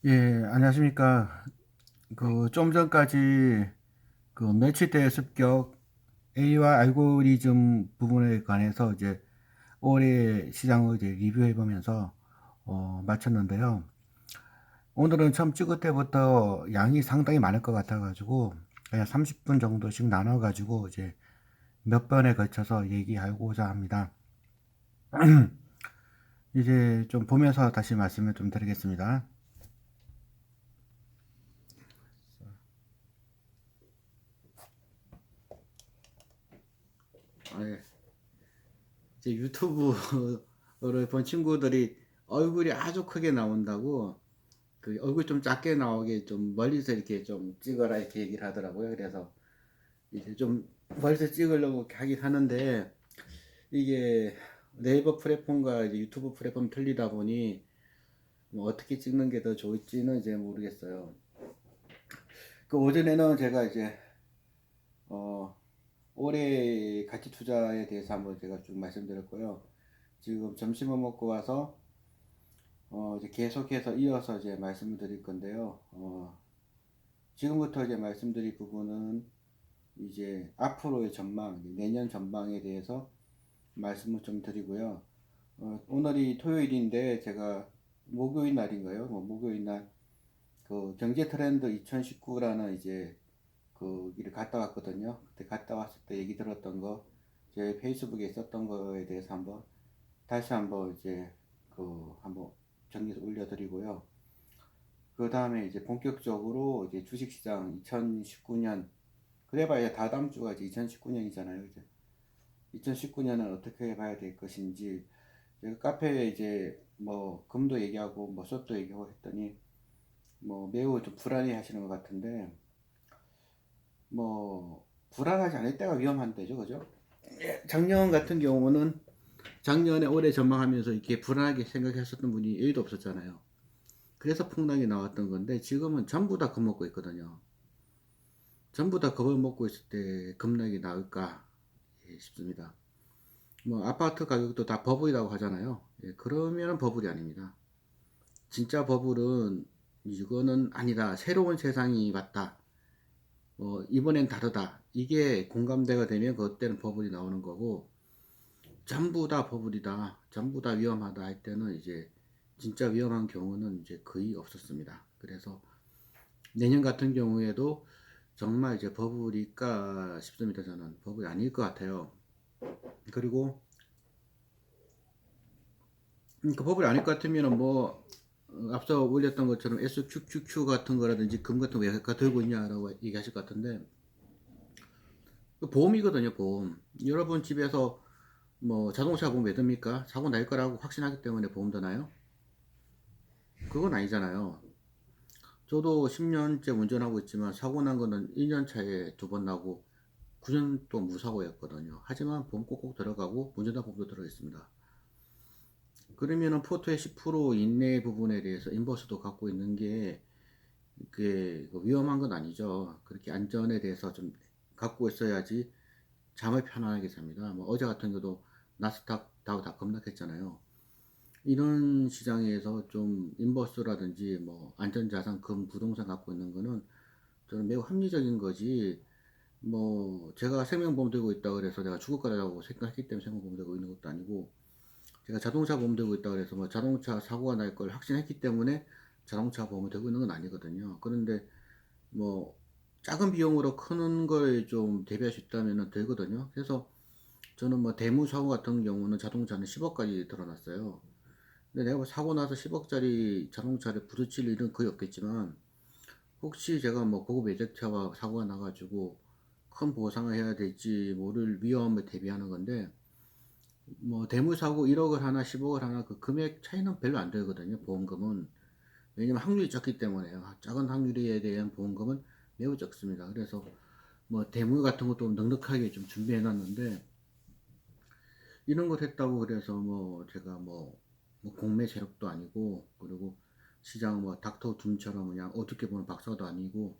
예, 안녕하십니까. 좀 전까지 매치대 습격 A와 알고리즘 부분에 관해서 이제 올해 시장을 이제 리뷰해 보면서 마쳤는데요. 오늘은 처음 찍을 때부터 양이 상당히 많을 것 같아가지고 그냥 30분 정도씩 나눠가지고 이제 몇 번에 걸쳐서 얘기하고자 합니다. 이제 좀 보면서 다시 말씀을 좀 드리겠습니다. 아, 예. 이제 유튜브를 본 친구들이 얼굴이 아주 크게 나온다고 그 얼굴 좀 작게 나오게 좀 멀리서 이렇게 좀 찍어라 이렇게 얘기를 하더라고요. 그래서 이제 좀 멀리서 찍으려고 하긴 하는데 이게 네이버 플랫폼과 이제 유튜브 플랫폼 틀리다 보니 뭐 어떻게 찍는 게 더 좋을지는 이제 모르겠어요. 그 오전에는 제가 이제 어 올해 가치 투자에 대해서 한번 제가 쭉 말씀드렸고요. 지금 점심을 먹고 와서 이제 계속해서 이어서 이제 말씀을 드릴 건데요. 지금부터 이제 말씀드릴 부분은 이제 앞으로의 전망, 내년 전망에 대해서 말씀을 좀 드리고요. 오늘이 토요일인데 제가 목요일 날인가요? 목요일 날 그 경제 트렌드 2019라는 이제 그 일을 갔다 왔거든요. 그때 갔다 왔을 때 얘기 들었던 거, 제 페이스북에 썼던 거에 대해서 한번 다시 한번 이제 한번 정리해서 올려드리고요. 그 다음에 이제 본격적으로 이제 주식시장 2019년, 그래봐야 다다음 주가 이제 2019년이잖아요. 이제 2019년은 어떻게 봐야 될 것인지, 제가 카페에 이제 뭐 금도 얘기하고 뭐 숏도 얘기하고 했더니 뭐 매우 좀 불안해 하시는 것 같은데, 뭐 불안하지 않을 때가 위험한 때죠, 그죠? 작년 같은 경우는 작년에 올해 전망하면서 이렇게 불안하게 생각했었던 분이 1도 없었잖아요. 그래서 폭락이 나왔던 건데 지금은 전부 다 겁먹고 있거든요. 전부 다 겁을 먹고 있을 때 급락이 나올까 싶습니다. 뭐 아파트 가격도 다 버블이라고 하잖아요. 예, 그러면 버블이 아닙니다. 진짜 버블은 이거는 아니다. 새로운 세상이 왔다. 이번엔 다르다. 이게 공감대가 되면 그때는 버블이 나오는 거고 전부 다 버블이다. 전부 다 위험하다 할 때는 이제 진짜 위험한 경우는 이제 거의 없었습니다. 그래서 내년 같은 경우에도 정말 이제 버블일까 싶습니다. 저는 버블이 아닐 것 같아요. 그리고 그 버블이 아닐 것 같으면은 뭐 앞서 올렸던 것처럼 SQQQ 같은 거라든지 금 같은 거 왜 들고 있냐라고 얘기하실 것 같은데 보험이거든요. 보험. 여러분 집에서 뭐 자동차 보험 왜 듭니까? 사고 날 거라고 확신하기 때문에 보험 드나요? 그건 아니잖아요. 저도 10년째 운전하고 있지만 사고 난 거는 1년 차에 2번 나고 9년 동안 무사고였거든요. 하지만 보험 꼭꼭 들어가고 운전자 보험도 들어 있습니다. 그러면은 포트의 10% 인내 부분에 대해서 인버스도 갖고 있는 게 그게 위험한 건 아니죠. 그렇게 안전에 대해서 좀 갖고 있어야지 잠을 편안하게 잡니다. 뭐 어제 같은 경우도 나스닥 다우 다 급락했잖아요. 이런 시장에서 좀 인버스라든지 뭐 안전자산, 금, 부동산 갖고 있는 거는 저는 매우 합리적인 거지. 뭐 제가 생명보험 들고 있다 그래서 내가 죽을 거라고 생각했기 때문에 생명보험 들고 있는 것도 아니고 제가 자동차 보험 들고 있다 그래서 뭐 자동차 사고가 날 걸 확신했기 때문에 자동차 보험을 들고 있는 건 아니거든요. 그런데 뭐 작은 비용으로 큰 걸 좀 대비할 수 있다면 되거든요. 그래서 저는 뭐 대무 사고 같은 경우는 자동차는 10억까지 들어놨어요. 근데 내가 뭐 사고 나서 10억짜리 자동차를 부딪힐 일은 거의 없겠지만 혹시 제가 뭐 고급 외제차와 사고가 나가지고 큰 보상을 해야 될지 모를 위험에 대비하는 건데 뭐 대무 사고 1억을 하나 10억을 하나 그 금액 차이는 별로 안 되거든요. 보험금은. 왜냐면 확률이 적기 때문에요. 작은 확률에 대한 보험금은 매우 적습니다. 그래서 뭐 대무 같은 것도 넉넉하게 좀 준비해 놨는데 이런 것 했다고 그래서 뭐 제가 뭐 공매 세력도 아니고 그리고 시장 뭐 닥터 둠처럼 그냥 어떻게 보면 박사도 아니고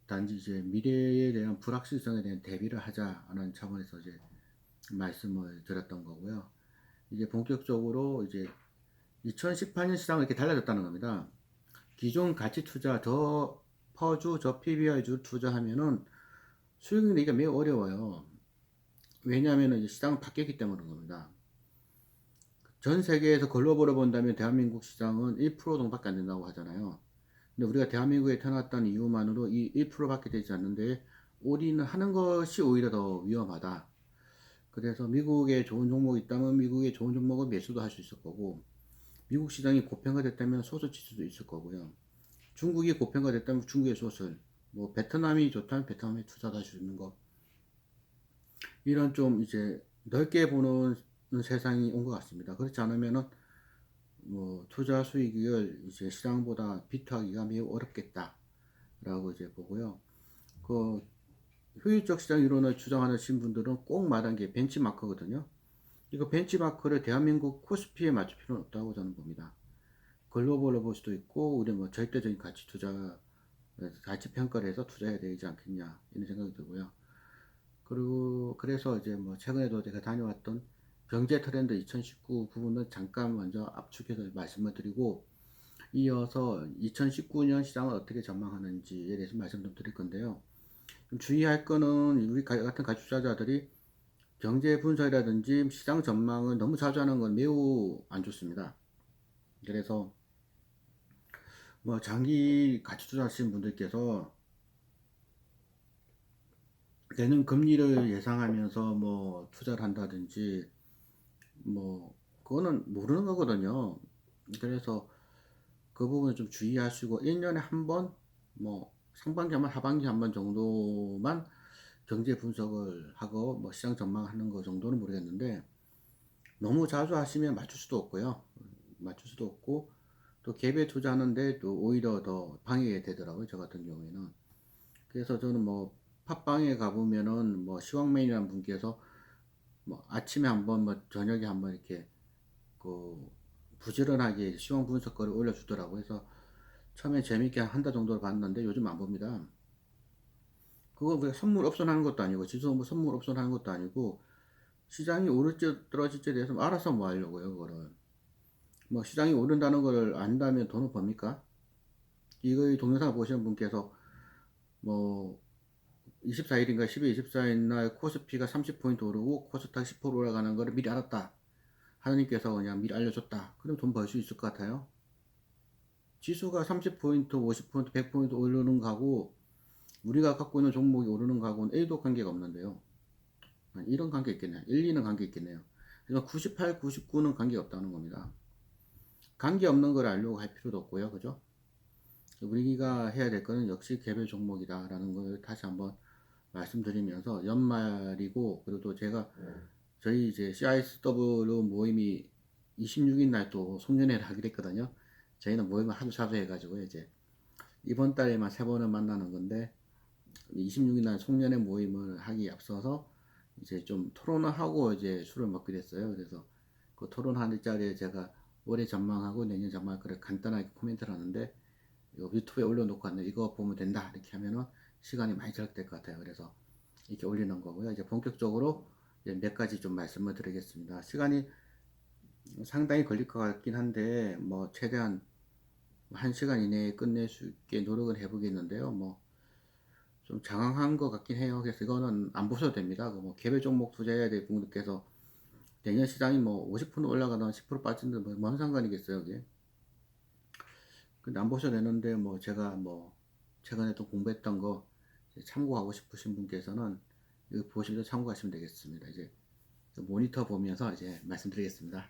단지 이제 미래에 대한 불확실성에 대한 대비를 하자는 차원에서 이제 말씀을 드렸던 거고요. 이제 본격적으로 이제 2018년 시장은 이렇게 달라졌다는 겁니다. 기존 가치 투자, 저 퍼주, 저 PBR주 투자하면은 수익률 내기가 매우 어려워요. 왜냐하면 이제 시장은 바뀌었기 때문인 겁니다. 전 세계에서 글로벌로 본다면 대한민국 시장은 1% 정도밖에 안 된다고 하잖아요. 근데 우리가 대한민국에 태어났다는 이유만으로 이 1%밖에 되지 않는데 올인을 하는 것이 오히려 더 위험하다. 그래서 미국에 좋은 종목이 있다면 미국에 좋은 종목을 매수도 할 수 있을 거고, 미국 시장이 고평가됐다면 소설 칠 수도 있을 거고요. 중국이 고평가됐다면 중국의 소설, 뭐 베트남이 좋다면 베트남에 투자도 할 수 있는 거. 이런 좀 이제 넓게 보는 세상이 온 것 같습니다. 그렇지 않으면은 뭐 투자 수익을 이제 시장보다 비트하기가 매우 어렵겠다라고 이제 보고요. 그 효율적 시장 이론을 주장하는 분들은 꼭 말한 게 벤치마크거든요. 이거 벤치마크를 대한민국 코스피에 맞출 필요는 없다고 저는 봅니다. 글로벌로 볼 수도 있고 우리 뭐 절대적인 가치 투자 가치 평가를 해서 투자해야 되지 않겠냐 이런 생각이 들고요. 그리고 그래서 이제 뭐 최근에도 제가 다녀왔던 경제 트렌드 2019 부분을 잠깐 먼저 압축해서 말씀을 드리고 이어서 2019년 시장을 어떻게 전망하는지에 대해서 말씀 좀 드릴 건데요. 좀 주의할 거는 우리 같은 가치 투자자들이 경제 분석이라든지 시장 전망을 너무 자주 하는 건 매우 안 좋습니다. 그래서 뭐 장기 가치 투자하시는 분들께서 내년 금리를 예상하면서 뭐 투자를 한다든지 뭐 그거는 모르는 거거든요. 그래서 그 부분을 좀 주의하시고 1년에 한 번 뭐 상반기 한 번, 하반기 한 번 정도만 경제 분석을 하고 뭐 시장 전망하는 거 정도는 모르겠는데 너무 자주 하시면 맞출 수도 없고요. 맞출 수도 없고 또 갭에 투자하는데 또 오히려 더 방해가 되더라고요. 저 같은 경우에는. 그래서 저는 뭐 팟빵에 가보면은 뭐 시황맨이라는 분께서 뭐 아침에 한번 뭐 저녁에 한번 이렇게 그 부지런하게 시황 분석거를 올려주더라고요. 그래서 처음에 재밌게 한 달 정도를 봤는데 요즘 안 봅니다. 그거 왜 선물 옵션 하는 것도 아니고 지수 뭐 선물 옵션 하는 것도 아니고 시장이 오를지 떨어질지에 대해서 알아서 뭐 하려고요. 그거를 뭐 시장이 오른다는 걸 안다면 돈을 법니까? 이거 동영상 보시는 분께서 뭐 24일인가 12월 24일 날 코스피가 30포인트 오르고 코스닥 10% 올라가는 거를 미리 알았다. 하느님께서 그냥 미리 알려줬다. 그럼 돈 벌 수 있을 것 같아요. 지수가 30포인트, 50포인트, 100포인트 오르는 거하고 우리가 갖고 있는 종목이 오르는 거하고는 1도 관계가 없는데요. 이런 관계 있겠네요. 1, 2는 관계 있겠네요. 그래서 98, 99는 관계 없다는 겁니다. 관계 없는 걸 알려고 할 필요도 없고요. 그죠? 우리가 해야 될 거는 역시 개별 종목이다라는 걸 다시 한번 말씀드리면서 연말이고 그리고 또 제가 저희 이제 CISW 모임이 26일 날 또 송년회를 하기로 했거든요. 저희는 모임을 하도 자주 해가지고 이제 이번 달에만 3번을 만나는 건데 26일 날 송년회 모임을 하기에 앞서서 이제 좀 토론을 하고 이제 술을 먹기로 했어요. 그래서 그 토론하는 자리에 제가 올해 전망하고 내년 전망 그래 간단하게 코멘트를 하는데 이거 유튜브에 올려놓고 왔는데 이거 보면 된다 이렇게 하면은 시간이 많이 절약될 것 같아요. 그래서 이렇게 올리는 거고요. 이제 본격적으로 이제 몇 가지 좀 말씀을 드리겠습니다. 시간이 상당히 걸릴 것 같긴 한데 뭐 최대한 1시간 이내에 끝낼 수 있게 노력을 해보겠는데요. 뭐 좀 장황한 것 같긴 해요. 그래서 이거는 안 보셔도 됩니다. 그 뭐 개별 종목 투자해야 될 분들께서 내년 시장이 뭐 50% 올라가든 10% 빠진든 뭔 상관이겠어요, 그게. 근데 안 보셔도 되는데 뭐 제가 뭐 최근에 또 공부했던 거 참고하고 싶으신 분께서는 이거 보시면서 참고하시면 되겠습니다. 이제 모니터 보면서 이제 말씀드리겠습니다.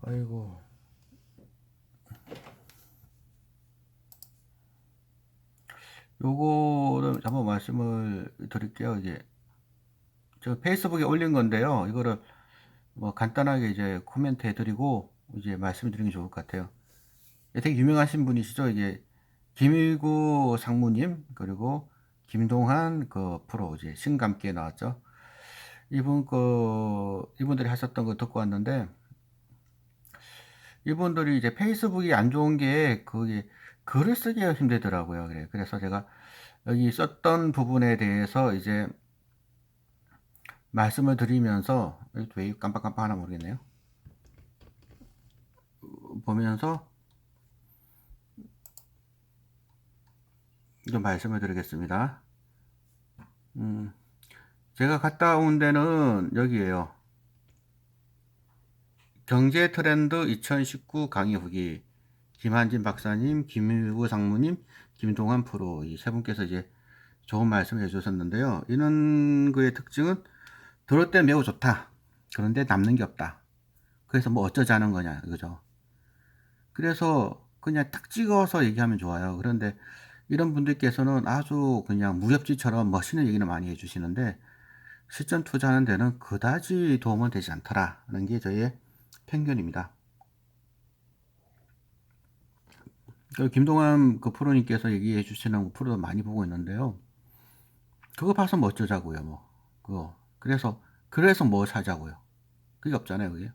아이고. 요거를 한번 말씀을 드릴게요. 이제 저 페이스북에 올린 건데요. 이거를 뭐 간단하게 이제 코멘트 해드리고 이제 말씀드리는 게 좋을 것 같아요. 되게 유명하신 분이시죠. 이게 김일구 상무님 그리고 김동한 그 프로 이제 신감기에 나왔죠. 이분들이 하셨던 거 듣고 왔는데 이분들이 이제 페이스북이 안 좋은 게 그게 글을 쓰기가 힘들더라고요. 그래. 그래서 제가 여기 썼던 부분에 대해서 이제 말씀을 드리면서, 왜 깜빡깜빡 하나 모르겠네요. 보면서 좀 말씀을 드리겠습니다. 제가 갔다 온 데는 여기에요. 경제 트렌드 2019 강의 후기. 김한진 박사님, 김일구 상무님, 김동환 프로 이 세 분께서 이제 좋은 말씀을 해주셨는데요. 이런 거의 특징은 들을 때 매우 좋다. 그런데 남는 게 없다. 그래서 뭐 어쩌자는 거냐, 그죠? 그래서 그냥 딱 찍어서 얘기하면 좋아요. 그런데 이런 분들께서는 아주 그냥 무협지처럼 멋있는 얘기는 많이 해주시는데 실전 투자하는 데는 그다지 도움은 되지 않더라는 게 저의 편견입니다. 김동환 그 프로님께서 얘기해 주시는 프로도 많이 보고 있는데요. 그거 봐서 뭐 어쩌자고요, 뭐. 그거. 그래서 뭐 사자고요. 그게 없잖아요, 그게.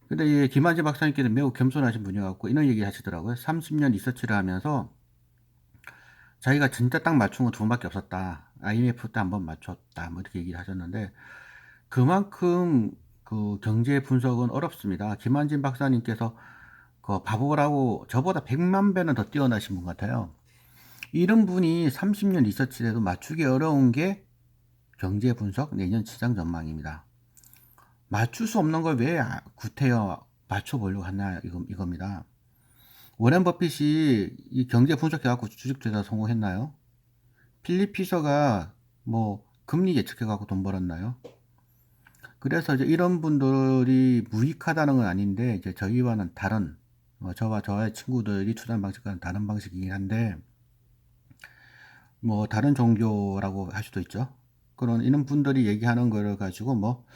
근데 이 김한재 박사님께서 매우 겸손하신 분이어갖고 이런 얘기 하시더라고요. 30년 리서치를 하면서 자기가 진짜 딱 맞춘 건 두 번밖에 없었다. IMF 때 한 번 맞췄다. 뭐 이렇게 얘기를 하셨는데 그만큼 그 경제 분석은 어렵습니다. 김한진 박사님께서 그 바보라고 저보다 100만 배는 더 뛰어나신 분 같아요. 이런 분이 30년 리서치를 해도 맞추기 어려운 게 경제 분석 내년 시장 전망입니다. 맞출 수 없는 걸 왜 구태여 맞춰보려고 하나 이겁니다. 워렌 버핏이 이 경제 분석해갖고 주식투자 성공했나요? 필립 피셔가 뭐 금리 예측해갖고 돈 벌었나요? 그래서 이제 이런 분들이 무익하다는 건 아닌데 이제 저희와는 다른 저와 저의 친구들이 투자하는 방식과는 다른 방식이긴 한데 뭐 다른 종교라고 할 수도 있죠. 그런 이런 분들이 얘기하는 거를 가지고 뭐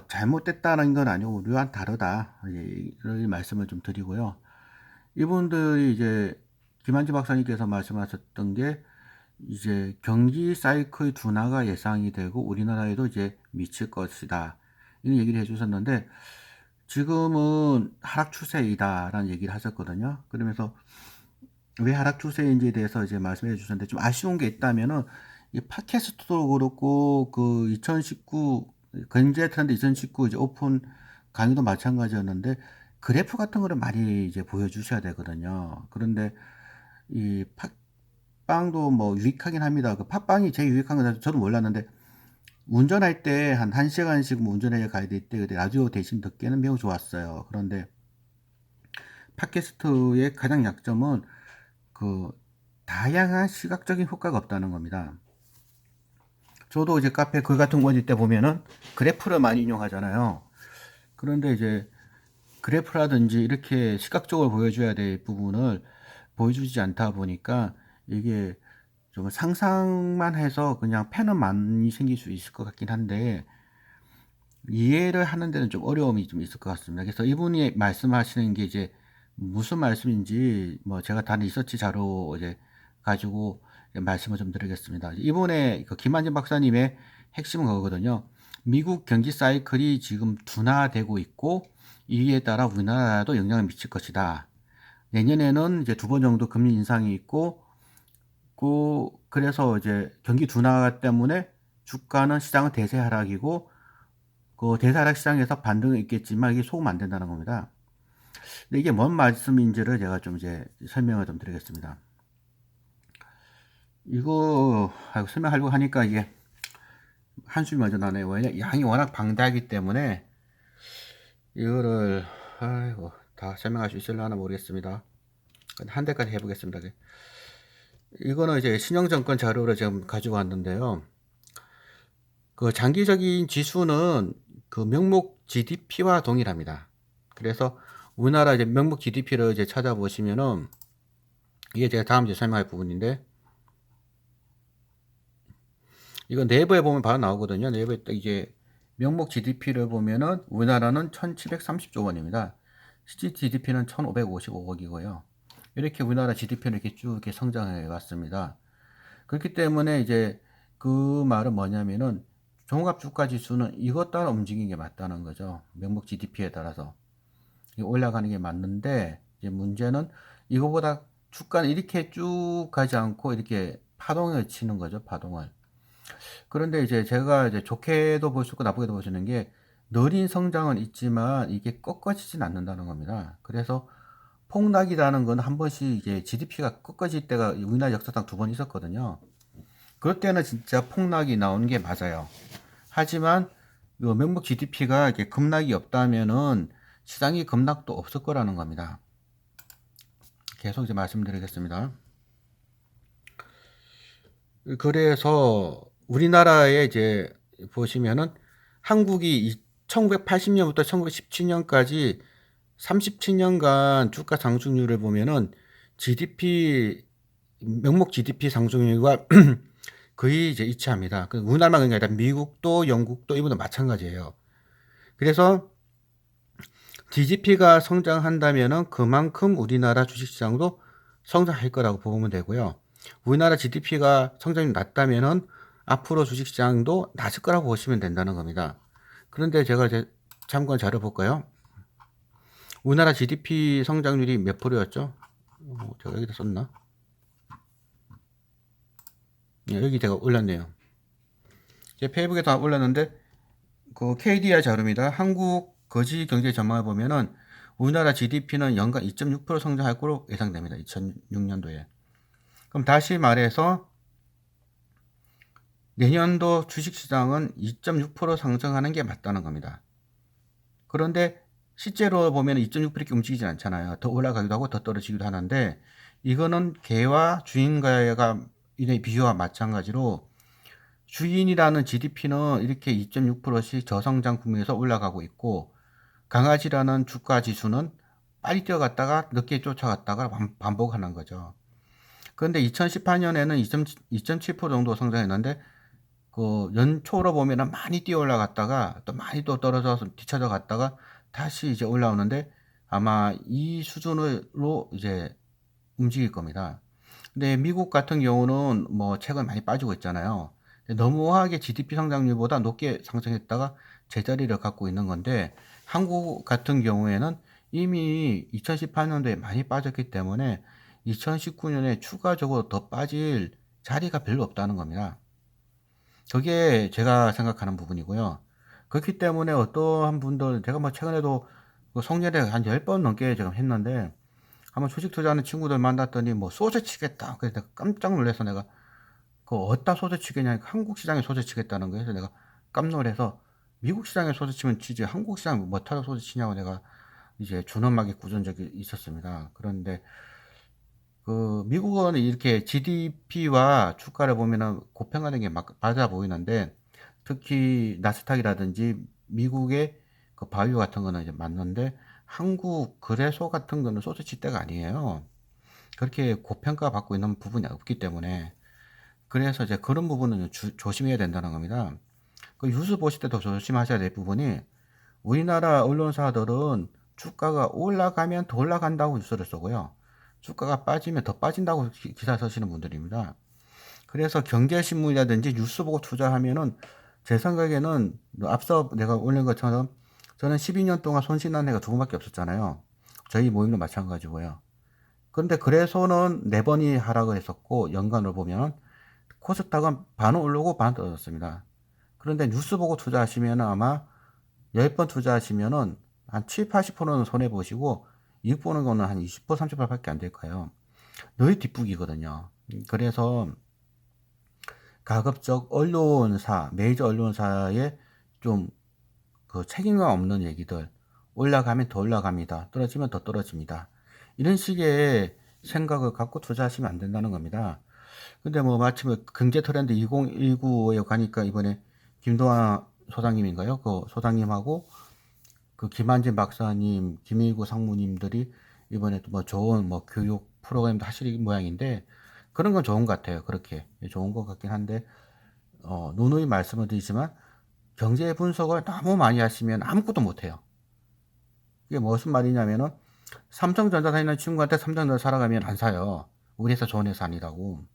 잘못됐다는 건 아니고 우리와는 다르다 이런 말씀을 좀 드리고요. 이분들이 이제 김한지 박사님께서 말씀하셨던 게 이제 경기 사이클 둔화가 예상이 되고 우리나라에도 이제 미칠 것이다 이런 얘기를 해주셨는데 지금은 하락 추세이다라는 얘기를 하셨거든요. 그러면서 왜 하락 추세인지에 대해서 이제 말씀해 주셨는데 좀 아쉬운 게 있다면은 이 팟캐스트도 그렇고 그 2019 경제 트렌드 2019 이제 오픈 강의도 마찬가지였는데 그래프 같은 거를 많이 이제 보여주셔야 되거든요. 그런데 이 팟빵도 뭐 유익하긴 합니다. 그 팟빵이 제일 유익한 건 저도 몰랐는데 운전할 때 한 1시간씩 뭐 운전해 가야 될 때 라디오 대신 듣기에는 매우 좋았어요. 그런데 팟캐스트의 가장 약점은 그 다양한 시각적인 효과가 없다는 겁니다. 저도 이제 카페 글 같은 거 올릴 때 보면은 그래프를 많이 인용하잖아요. 그런데 이제 그래프라든지 이렇게 시각적으로 보여줘야 될 부분을 보여주지 않다 보니까 이게 좀 상상만 해서 그냥 패는 많이 생길 수 있을 것 같긴 한데 이해를 하는 데는 좀 어려움이 좀 있을 것 같습니다. 그래서 이분이 말씀하시는 게 이제 무슨 말씀인지 뭐 제가 다 리서치 자료 이제 가지고 말씀을 좀 드리겠습니다. 이번에 그 김한진 박사님의 핵심은 그거거든요. 미국 경기 사이클이 지금 둔화되고 있고 이에 따라 우리나라도 영향을 미칠 것이다. 내년에는 이제 두 번 정도 금리 인상이 있고 그래서 이제 경기 둔화 때문에 주가는 시장은 대세 하락이고 그 대세 하락 시장에서 반등은 있겠지만 이게 속으면 안 된다는 겁니다. 근데 이게 뭔 말씀인지를 제가 좀 이제 설명을 좀 드리겠습니다. 이거 설명하려고 하니까 이게 한숨이 먼저 나네요. 왜냐 양이 워낙 방대하기 때문에 이거를 아이고 다 설명할 수 있을려나 모르겠습니다. 한 대까지 해보겠습니다. 이거는 이제 신영정권 자료를 지금 가지고 왔는데요. 그 장기적인 지수는 그 명목 GDP와 동일합니다. 그래서 우리나라 이제 명목 GDP를 이제 찾아보시면은 이게 제가 다음 주에 설명할 부분인데 이거 내부에 보면 바로 나오거든요. 내부에 이제 명목 GDP를 보면은 우리나라는 1730조 원입니다. 실질 GDP는 1555억이고요. 이렇게 우리나라 GDP는 이렇게 쭉 이렇게 성장해 왔습니다. 그렇기 때문에 이제 그 말은 뭐냐면은 종합주가지수는 이것 따라 움직이는 게 맞다는 거죠. 명목 GDP에 따라서 올라가는 게 맞는데 이제 문제는 이거보다 주가는 이렇게 쭉 가지 않고 이렇게 파동을 치는 거죠, 파동을. 그런데 이제 제가 이제 좋게도 볼 수 있고 나쁘게도 볼 수 있는 게 느린 성장은 있지만 이게 꺾어지진 않는다는 겁니다. 그래서 폭락이라는 건 한 번씩 이제 GDP가 꺾어질 때가 우리나라 역사상 두 번 있었거든요. 그럴 때는 진짜 폭락이 나오는 게 맞아요. 하지만 요 명목 GDP가 이렇게 급락이 없다면은 시장이 급락도 없을 거라는 겁니다. 계속 이제 말씀드리겠습니다. 그래서 우리나라에 이제 보시면은 한국이 1980년부터 1917년까지 37년간 주가 상승률을 보면은 GDP 명목 GDP 상승률과 거의 이제 일치합니다. 우리나라만 그런 게 아니라 미국도 영국도 이번도 마찬가지예요. 그래서 GDP가 성장한다면은 그만큼 우리나라 주식시장도 성장할 거라고 보면 되고요. 우리나라 GDP가 성장이 낮다면은 앞으로 주식시장도 낮을 거라고 보시면 된다는 겁니다. 그런데 제가 이제 참고한 자료 볼까요? 우리나라 GDP 성장률이 몇 프로였죠? 제가 여기다 썼나? 여기 제가 올렸네요. 제 페이북에도 올렸는데 그 KDI 자료입니다. 한국 거시 경제 전망을 보면은 우리나라 GDP는 연간 2.6% 성장할 거로 예상됩니다. 2006년도에. 그럼 다시 말해서 내년도 주식시장은 2.6% 상승하는 게 맞다는 겁니다. 그런데 실제로 보면 2.6% 이렇게 움직이지 않잖아요. 더 올라가기도 하고 더 떨어지기도 하는데 이거는 개와 주인과의 비교와 마찬가지로 주인이라는 GDP는 이렇게 2.6%씩 저성장 국면에서 올라가고 있고 강아지라는 주가 지수는 빨리 뛰어갔다가 늦게 쫓아갔다가 반복하는 거죠. 그런데 2018년에는 2.7% 정도 성장했는데 그 연초로 보면은 많이 뛰어 올라갔다가 또 많이 또 떨어져서 뒤쳐져 갔다가 다시 이제 올라오는데 아마 이 수준으로 이제 움직일 겁니다. 근데 미국 같은 경우는 뭐 최근 많이 빠지고 있잖아요. 너무하게 GDP 성장률보다 높게 상승했다가 제자리를 갖고 있는 건데 한국 같은 경우에는 이미 2018년도에 많이 빠졌기 때문에 2019년에 추가적으로 더 빠질 자리가 별로 없다는 겁니다. 그게 제가 생각하는 부분이고요. 그렇기 때문에 어떠한 분들, 제가 뭐 최근에도 그 송년회 한 10번 넘게 제가 했는데, 한번 주식 투자하는 친구들 만났더니 뭐 소재 치겠다. 그래서 내가 깜짝 놀라서 내가 그 어디다 소재 치겠냐. 한국 시장에 소재 치겠다는 거예요. 그래서 내가 깜놀해서 미국 시장에 소재 치면 치지 한국 시장에 뭐 타러 소재 치냐고 내가 이제 준엄하게 굳은 적이 있었습니다. 그런데 그 미국은 이렇게 GDP와 주가를 보면은 고평가된 게 맞아 보이는데 특히 나스닥이라든지 미국의 그 바이오 같은 거는 이제 맞는데 한국 거래소 같은 거는 소스치 때가 아니에요. 그렇게 고평가 받고 있는 부분이 없기 때문에 그래서 이제 그런 부분은 조심해야 된다는 겁니다. 그 뉴스 보실 때도 조심하셔야 될 부분이 우리나라 언론사들은 주가가 올라가면 더 올라간다고 뉴스를 쓰고요. 주가가 빠지면 더 빠진다고 기사 쓰시는 분들입니다. 그래서 경제신문이라든지 뉴스 보고 투자하면은 제 생각에는 앞서 내가 올린 것처럼 저는 12년 동안 손실난 해가 두 번밖에 없었잖아요. 저희 모임도 마찬가지고요. 그런데 그래서는 4번이 하락을 했었고 연간으로 보면 코스닥은 반은 오르고 반은 떨어졌습니다. 그런데 뉴스 보고 투자하시면 아마 10번 투자하시면은 한 7, 80%는 손해 보시고 이익 보는 거는 한 20%, 30%밖에 안 될 거예요. 늘 뒷북이거든요. 그래서 가급적 언론사, 메이저 언론사에 좀 그 책임감 없는 얘기들, 올라가면 더 올라갑니다. 떨어지면 더 떨어집니다. 이런 식의 생각을 갖고 투자하시면 안 된다는 겁니다. 근데 뭐 마침 경제 트렌드 2019에 가니까 이번에 김동완 소장님인가요? 그 소장님하고 그 김한진 박사님, 김일구 상무님들이 이번에 또 뭐 좋은 뭐 교육 프로그램도 하실 모양인데 그런 건 좋은 것 같아요. 그렇게 좋은 것 같긴 한데 누누이 말씀을 드리지만 경제 분석을 너무 많이 하시면 아무것도 못해요. 이게 무슨 말이냐면은 삼성전자 사는 친구한테 삼성전자 사러 가면 안 사요. 우리 회사 좋은 회사 아니라고.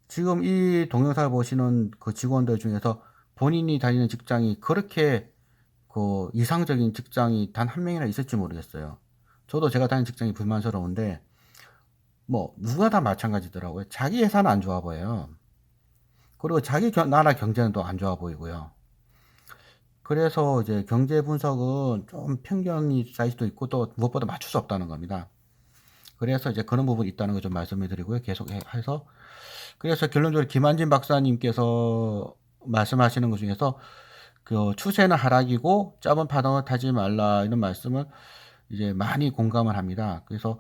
지금 이 동영상을 보시는 그 직원들 중에서 본인이 다니는 직장이 그렇게 그 이상적인 직장이 단 한 명이나 있을지 모르겠어요. 저도 제가 다니는 직장이 불만스러운데 뭐 누가 다 마찬가지더라고요. 자기 회사는 안 좋아 보여요. 그리고 자기 나라 경제는 또 안 좋아 보이고요. 그래서 이제 경제 분석은 좀 편견이 쌓일 수도 있고 또 무엇보다 맞출 수 없다는 겁니다. 그래서 이제 그런 부분이 있다는 거 좀 말씀을 드리고요. 계속 해서 그래서 결론적으로 김한진 박사님께서 말씀하시는 것 중에서 그 추세는 하락이고 짧은 파동을 타지 말라 이런 말씀을 이제 많이 공감을 합니다. 그래서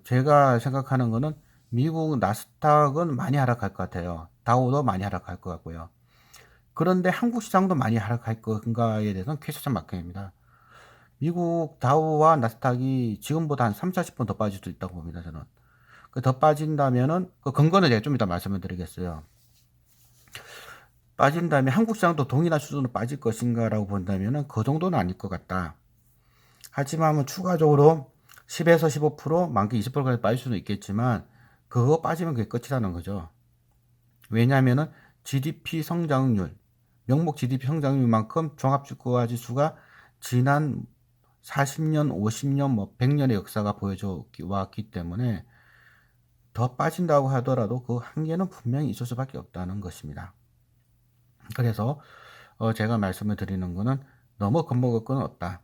제가 생각하는 거는 미국 나스닥은 많이 하락할 것 같아요. 다우도 많이 하락할 것 같고요. 그런데 한국 시장도 많이 하락할 건가에 대해서는 퀘스천 마크입니다. 미국 다우와 나스닥이 지금보다 한 3, 40분 더 빠질 수 있다고 봅니다. 저는. 더 빠진다면은 그 근거는 제가 좀 이따 말씀을 드리겠어요. 빠진다면 한국 시장도 동일한 수준으로 빠질 것인가라고 본다면은 그 정도는 아닐 것 같다. 하지만 추가적으로 10에서 15%, 많게 20%까지 빠질 수는 있겠지만 그거 빠지면 그게 끝이라는 거죠. 왜냐하면은 GDP 성장률, 명목 GDP 성장률만큼 종합주가 지수가 지난 40년, 50년, 뭐 100년의 역사가 보여져 왔기 때문에 더 빠진다고 하더라도 그 한계는 분명히 있을 수밖에 없다는 것입니다. 그래서 제가 말씀을 드리는 거는 너무 겁먹을 건 없다.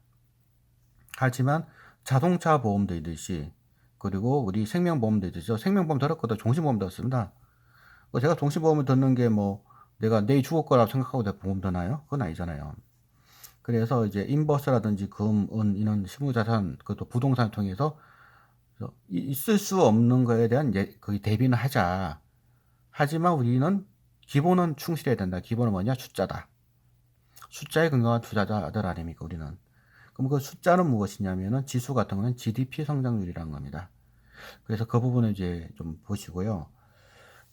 하지만 자동차 보험도 있듯이 그리고 우리 생명보험도 있듯이 생명보험 들었거든 종신보험 들었습니다. 제가 종신보험을 듣는 게 뭐 내가 내일 죽을 거라고 생각하고 내가 보험 드나요? 그건 아니잖아요. 그래서 이제 인버스라든지 금, 은, 이런 실무자산, 그것도 부동산을 통해서 있을 수 없는 거에 대한 거의 대비는 하자. 하지만 우리는 기본은 충실해야 된다. 기본은 뭐냐? 숫자다. 숫자에 근거한 투자자들 아닙니까? 우리는. 그럼 그 숫자는 무엇이냐면은 지수 같은 거는 GDP 성장률이라는 겁니다. 그래서 그 부분을 이제 좀 보시고요.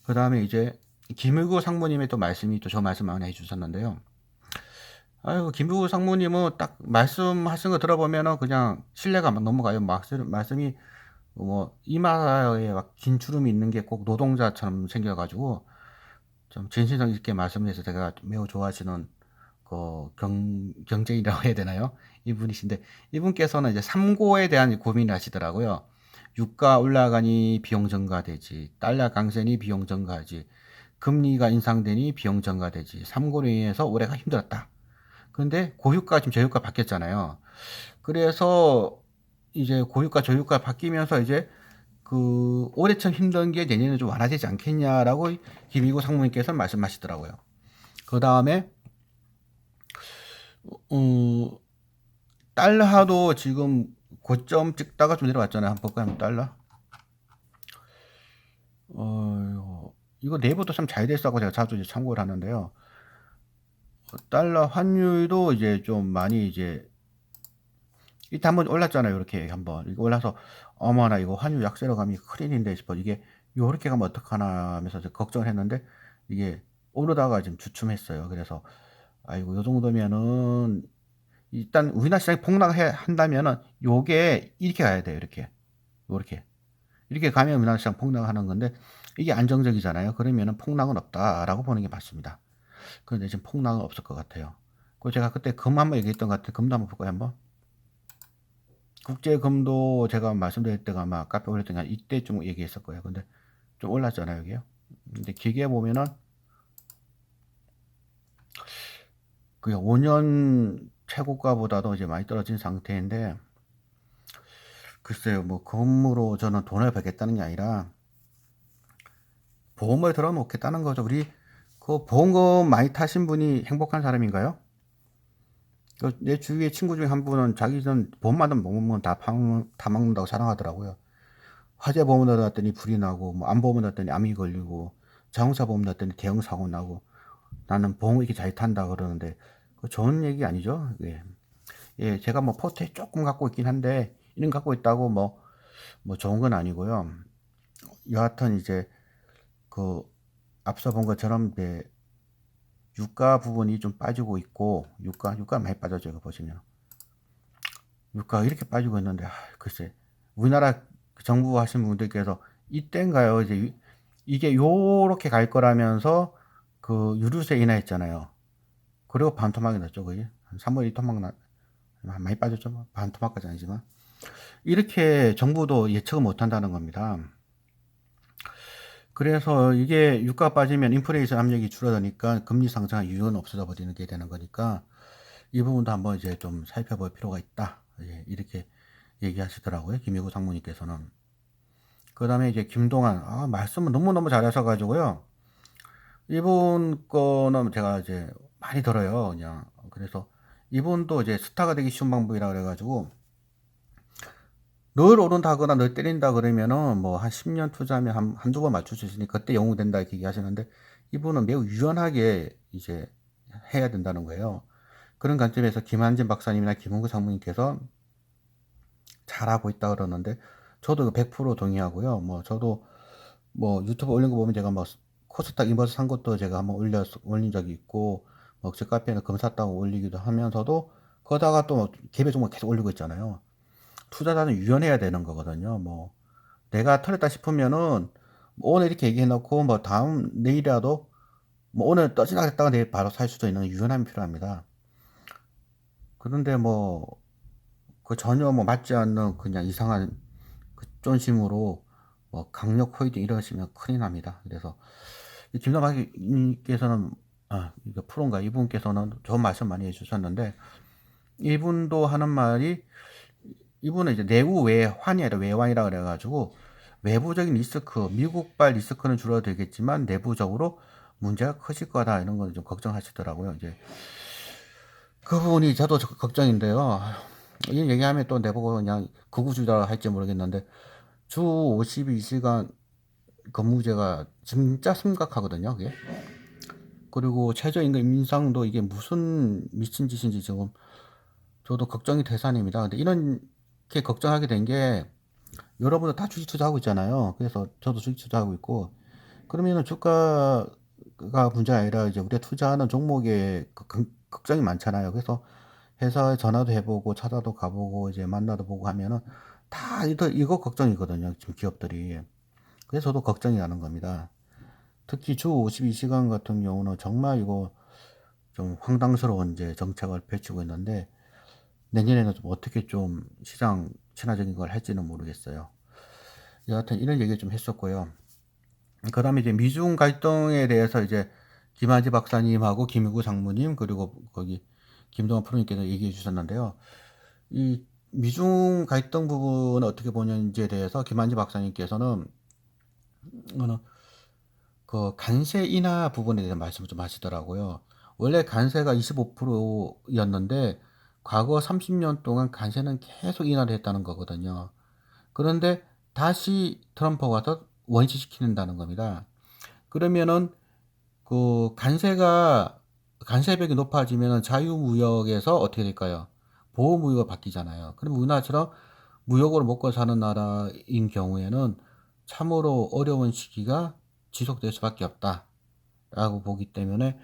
그 다음에 이제 김일구 상무님의 또 말씀이 또 저 말씀 많이 해주셨는데요. 아이고 김일구 상무님은 딱 말씀하신 거 들어보면은 그냥 신뢰가 넘어가요. 말씀이 뭐 이마에 막 긴 주름이 있는 게 꼭 노동자처럼 생겨가지고 좀 진실성 있게 말씀해서 제가 매우 좋아하시는 그 경쟁이라고 해야 되나요? 이분이신데 이분께서는 이제 삼고에 대한 고민을 하시더라고요. 유가 올라가니 비용 증가되지, 달러 강세니 비용 증가하지, 금리가 인상되니 비용 증가되지, 삼고로 인해서 올해가 힘들었다. 근데 고유가 지금 저유가 바뀌었잖아요. 그래서 이제 고유가 저유가 바뀌면서 이제 그 올해처럼 힘든 게 내년에 좀 완화되지 않겠냐라고 김일구 상무님께서 말씀하시더라고요. 그 다음에 달러도 지금 고점 찍다가 좀 내려왔잖아요. 한번 볼까요? 달러. 이거 내부도 참 잘 됐다고 제가 자주 이제 참고를 하는데요. 달러 환율도 이제 좀 많이 이제 이때 한번 올랐잖아요. 이렇게 한번 이거 올라서 어머나 이거 환율 약세로 가면 큰일인데 싶어 이게 요렇게 가면 어떡하나 하면서 걱정을 했는데 이게 오르다가 지금 주춤했어요. 그래서 아이고 요 정도면은 일단 우리나라 시장이 폭락한다면은 요게 이렇게 가야 돼요. 이렇게 가면 우리나라 시장 폭락하는 건데 이게 안정적이잖아요. 그러면은 폭락은 없다라고 보는 게 맞습니다. 그런데 지금 폭락은 없을 것 같아요. 그 제가 그때 금 한번 얘기했던 것 같아요. 금도 한번 볼까요? 한번. 국제금도 제가 말씀드릴 때가 아마 카페 올릴 때가 이때쯤 얘기했을 거예요. 근데 좀 올랐잖아요, 여기요. 근데 길게 보면은 그게 5년 최고가보다도 이제 많이 떨어진 상태인데 글쎄요, 뭐 금으로 저는 돈을 벌겠다는 게 아니라 보험을 들어놓겠다는 거죠. 우리 그 보험금 많이 타신 분이 행복한 사람인가요? 내 주위에 친구 중에 한 분은 자기는 보험만 먹으면 다 먹는다고 자랑하더라고요. 화재 보험 넣었더니 불이 나고, 뭐 암 보험 넣었더니 암이 걸리고, 자동차 보험 넣었더니 대형 사고 나고, 나는 보험 이렇게 잘 탄다 그러는데, 그 좋은 얘기 아니죠? 예. 예, 제가 뭐 포트에 조금 갖고 있긴 한데, 이런 갖고 있다고 뭐 좋은 건 아니고요. 여하튼 이제 그 앞서 본 것처럼 이제 유가 부분이 좀 빠지고 있고, 유가 많이 빠졌죠. 이거 보시면. 유가가 이렇게 빠지고 있는데, 글쎄, 우리나라 정부 하신 분들께서 이때인가요? 이제 이게 요렇게 갈 거라면서 그 유류세 인하했잖아요. 그리고 반토막이 났죠, 그게. 한 3월 2토막 많이 빠졌죠. 뭐. 반토막까지 아니지만. 이렇게 정부도 예측을 못 한다는 겁니다. 그래서 이게 유가가 빠지면 인플레이션 압력이 줄어드니까 금리 상승할 이유는 없어져 버리는 게 되는 거니까 이 부분도 한번 이제 좀 살펴볼 필요가 있다. 예, 이렇게 얘기하시더라고요. 김혜구 상무님께서는. 그 다음에 이제 김동완, 말씀을 너무너무 잘하셔가지고요. 이분 거는 제가 이제 많이 들어요. 그냥. 그래서 이분도 이제 스타가 되기 쉬운 방법이라 그래가지고 늘 오른다거나 늘 때린다 그러면은 뭐 한 10년 투자하면 한두 번 맞출 수 있으니 그때 영웅 된다 이렇게 얘기하시는데 이분은 매우 유연하게 이제 해야 된다는 거예요. 그런 관점에서 김한진 박사님이나 김홍구 상무님께서 잘하고 있다 그러는데 저도 100% 동의하고요. 뭐 저도 뭐 유튜브 올린 거 보면 제가 뭐 코스닥 인버스 산 것도 제가 한번 올린 적이 있고 뭐 제 카페에는 금 샀다고 올리기도 하면서도 거다가 또 개별 종목 계속 올리고 있잖아요. 투자자는 유연해야 되는 거거든요. 뭐 내가 털렸다 싶으면은 뭐 오늘 이렇게 얘기해 놓고 뭐 다음 내일이라도 뭐 오늘 떠지나 했다가 내일 바로 살 수도 있는 유연함이 필요합니다. 그런데 뭐 그 전혀 뭐 맞지 않는 그냥 이상한 그 쫀심으로 뭐 강력 호이딩 이러시면 큰일 납니다. 그래서 김남학님께서는 이거 프로인가 이분께서는 좋은 말씀 많이 해주셨는데 이분도 하는 말이 이분은 이제 내부 외환이 아니라 외환이라 그래가지고 외부적인 리스크, 미국발 리스크는 줄어들겠지만 내부적으로 문제가 커질 거다 이런 걸 좀 걱정하시더라고요. 이제 그 부분이 저도 걱정인데요. 이 얘기하면 또 내보고 그냥 극우주의자 할지 모르겠는데 주 52시간 근무제가 진짜 심각하거든요. 그게. 그리고 최저임금 인상도 이게 무슨 미친 짓인지 지금 저도 걱정이 대산입니다. 근데 이렇게 걱정하게 된 게 여러분들 다 주식 투자하고 있잖아요. 그래서 저도 주식 투자하고 있고 그러면은 주가가 문제가 아니라 이제 우리가 투자하는 종목에 걱정이 많잖아요. 그래서 회사에 전화도 해보고 찾아도 가보고 이제 만나도 보고 하면은 다 이거 걱정이거든요. 지금 기업들이. 그래서 저도 걱정이 나는 겁니다. 특히 주 52시간 같은 경우는 정말 이거 좀 황당스러운 이제 정책을 펼치고 있는데 내년에는 좀 어떻게 좀 시장 친화적인 걸 할지는 모르겠어요. 여하튼 이런 얘기를 좀 했었고요. 그 다음에 이제 미중 갈등에 대해서 이제 김한지 박사님하고 김희구 상무님 그리고 거기 김동완 프로님께서 얘기해 주셨는데요. 이 미중 갈등 부분을 어떻게 보는지에 대해서 김한지 박사님께서는 그 관세 인하 부분에 대해서 말씀을 좀 하시더라고요. 원래 관세가 25%였는데 과거 30년 동안 관세는 계속 인하를 했다는 거거든요. 그런데 다시 트럼프가 와서 원시시키는다는 겁니다. 그러면은 그 관세벽이 높아지면 자유무역에서 어떻게 될까요? 보호무역으로 바뀌잖아요. 그럼 우리나라처럼 무역으로 먹고 사는 나라인 경우에는 참으로 어려운 시기가 지속될 수밖에 없다라고 보기 때문에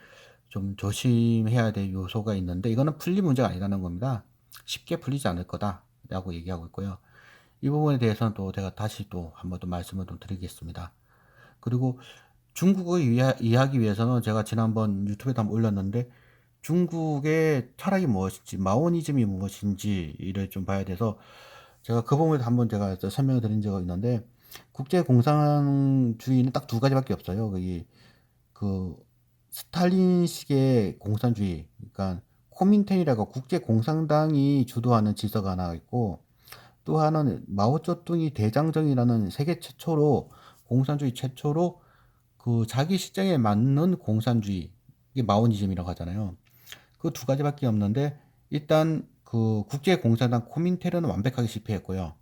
좀 조심해야 될 요소가 있는데 이거는 풀릴 문제가 아니라는 겁니다. 쉽게 풀리지 않을 거다라고 얘기하고 있고요. 이 부분에 대해서는 또 제가 다시 또 한 번 더 말씀을 좀 드리겠습니다. 그리고 중국을 이해하기 위해서는 제가 지난번 유튜브에도 한번 올렸는데 중국의 철학이 무엇인지 마오니즘이 무엇인지를 좀 봐야 돼서 제가 그 부분에서 한번 제가 설명을 드린 적이 있는데 국제 공산주의는 딱 두 가지밖에 없어요. 그 스탈린식의 공산주의, 그러니까 코민텐이라고 국제 공산당이 주도하는 지서가 하나 있고 또 하나는 마오쩌둥이 대장정이라는 세계 최초로 공산주의 최초로 그 자기 시장에 맞는 공산주의 이게 마오니즘이라고 하잖아요. 그 두 가지밖에 없는데 일단 그 국제 공산당 코민테르는 완벽하게 실패했고요.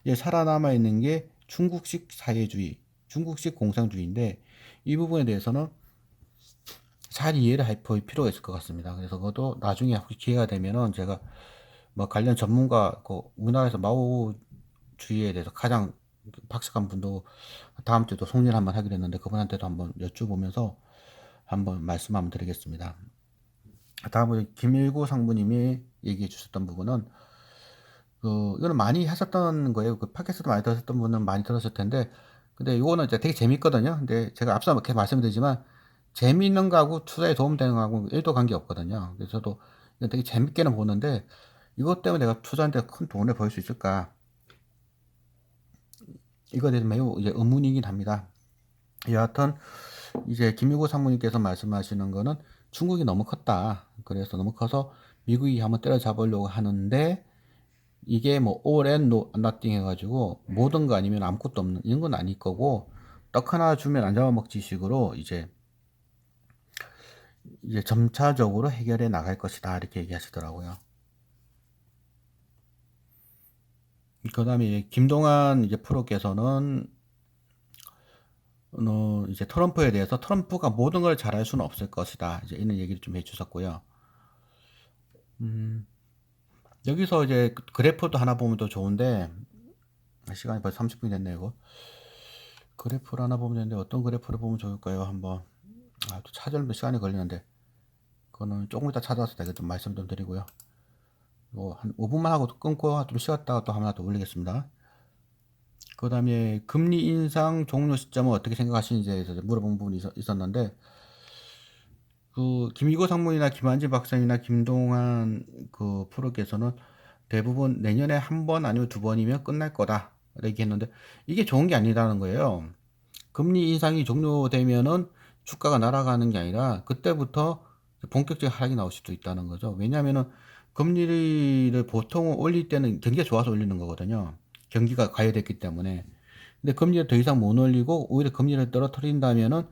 이제 살아남아 있는 게 중국식 사회주의, 중국식 공산주의인데 이 부분에 대해서는 잘 이해를 할 필요가 있을 것 같습니다. 그래서 그것도 나중에 혹시 기회가 되면은 제가 뭐 관련 전문가, 그 우리나라에서 마오주의에 대해서 가장 박식한 분도 다음 주에도 송리를 한번 하기로 했는데 그분한테도 한번 여쭤보면서 한번 말씀 한번 드리겠습니다. 다음으로 김일구 상무님이 얘기해 주셨던 부분은 이거는 많이 하셨던 거예요. 그 팟캐스트 많이 들으셨던 분은 많이 들었을 텐데 근데 이거는 이제 되게 재밌거든요. 근데 제가 앞서 이렇게 말씀드리지만 재미있는 거하고 투자에 도움되는 거하고 1도 관계 없거든요. 그래서 저도 이거 되게 재밌게는 보는데 이것 때문에 내가 투자하는데 큰 돈을 벌 수 있을까? 이거에 대해서 매우 이제 의문이긴 합니다. 여하튼 이제 김일구 상무님께서 말씀하시는 거는 중국이 너무 컸다. 그래서 너무 커서 미국이 한번 때려잡으려고 하는데 이게 뭐 all and nothing 해가지고 모든 거 아니면 아무것도 없는 이런 건 아닐 거고 떡 하나 주면 안 잡아먹지 식으로 이제 점차적으로 해결해 나갈 것이다 이렇게 얘기하시더라고요. 그 다음에 김동완 이제 프로께서는 이제 트럼프에 대해서 트럼프가 모든 걸 잘할 수는 없을 것이다 이제 이런 얘기를 좀 해주셨고요. 여기서 이제 그래프도 하나 보면 더 좋은데 시간이 벌써 30분이 됐네요. 이거 그래프를 하나 보면 되는데 어떤 그래프를 보면 좋을까요? 한번 또 찾으려면 시간이 걸리는데 그거는 조금 이따 찾아서 내가 좀 말씀 좀 드리고요. 한 5분만 하고 끊고 좀 쉬었다가 또 하나 더 올리겠습니다. 그 다음에 금리 인상 종료 시점은 어떻게 생각하시는지에 대해서 물어본 부분이 있었는데 그 김희고 상무이나 김한진 박사님이나 김동완 그 프로께서는 대부분 내년에 한 번 아니면 두 번이면 끝날 거다 이렇게 했는데 이게 좋은 게 아니라는 거예요. 금리 인상이 종료되면은 주가가 날아가는 게 아니라 그때부터 본격적인 하락이 나올 수도 있다는 거죠. 왜냐하면은 금리를 보통 올릴 때는 경기가 좋아서 올리는 거거든요. 경기가 과열됐기 때문에. 근데 금리를 더 이상 못 올리고 오히려 금리를 떨어뜨린다면은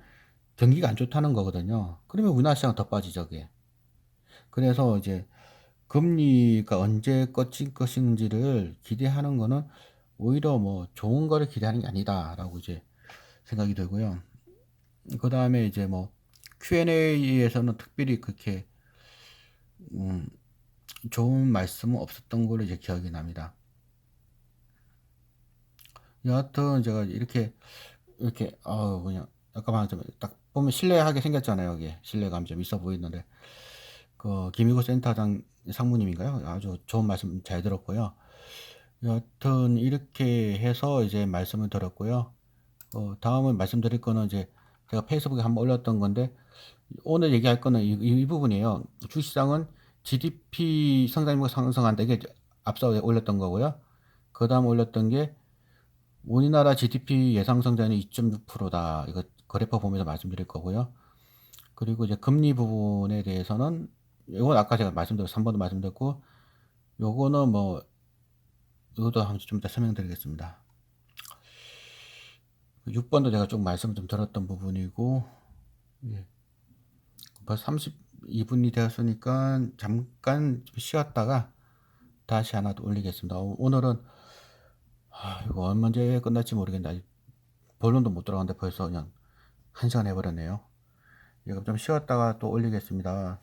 경기가 안 좋다는 거거든요. 그러면 우리나라 시장 더 빠지죠, 그게. 그래서 이제 금리가 언제 꺼질 것인지를 기대하는 거는 오히려 뭐 좋은 거를 기대하는 게 아니다라고 이제 생각이 들고요. 그 다음에 이제 뭐 Q&A에서는 특별히 그렇게 좋은 말씀은 없었던 걸로 이제 기억이 납니다. 여하튼 제가 이렇게 그냥 약간 좀 딱 보면 신뢰하게 생겼잖아요. 여기 신뢰감 좀 있어 보이는데 그 김희구 센터장 상무님인가요? 아주 좋은 말씀 잘 들었고요. 여하튼 이렇게 해서 이제 말씀을 드렸고요. 다음은 말씀드릴 거는 이제 제가 페이스북에 한번 올렸던 건데 오늘 얘기할 거는 이 부분이에요. 주시장은 GDP 성장률이 상승한다. 이게 앞서 올렸던 거고요. 그 다음 올렸던 게 우리나라 GDP 예상 성장률이 2.6%다. 이거 그래프 보면서 말씀드릴 거고요. 그리고 이제 금리 부분에 대해서는 이건 아까 제가 말씀드렸고 3번도 말씀드렸고 요거는 뭐 이것도 한번 좀 이따 설명드리겠습니다. 6번도 제가 좀 말씀 좀 드렸던 부분이고 예. 벌써 32분이 되었으니까 잠깐 쉬었다가 다시 하나 더 올리겠습니다. 오늘은 이거 언제 끝날지 모르겠는데 본론도 못 들어갔는데 벌써 그냥 1시간 해버렸네요. 이거 좀 쉬었다가 또 올리겠습니다.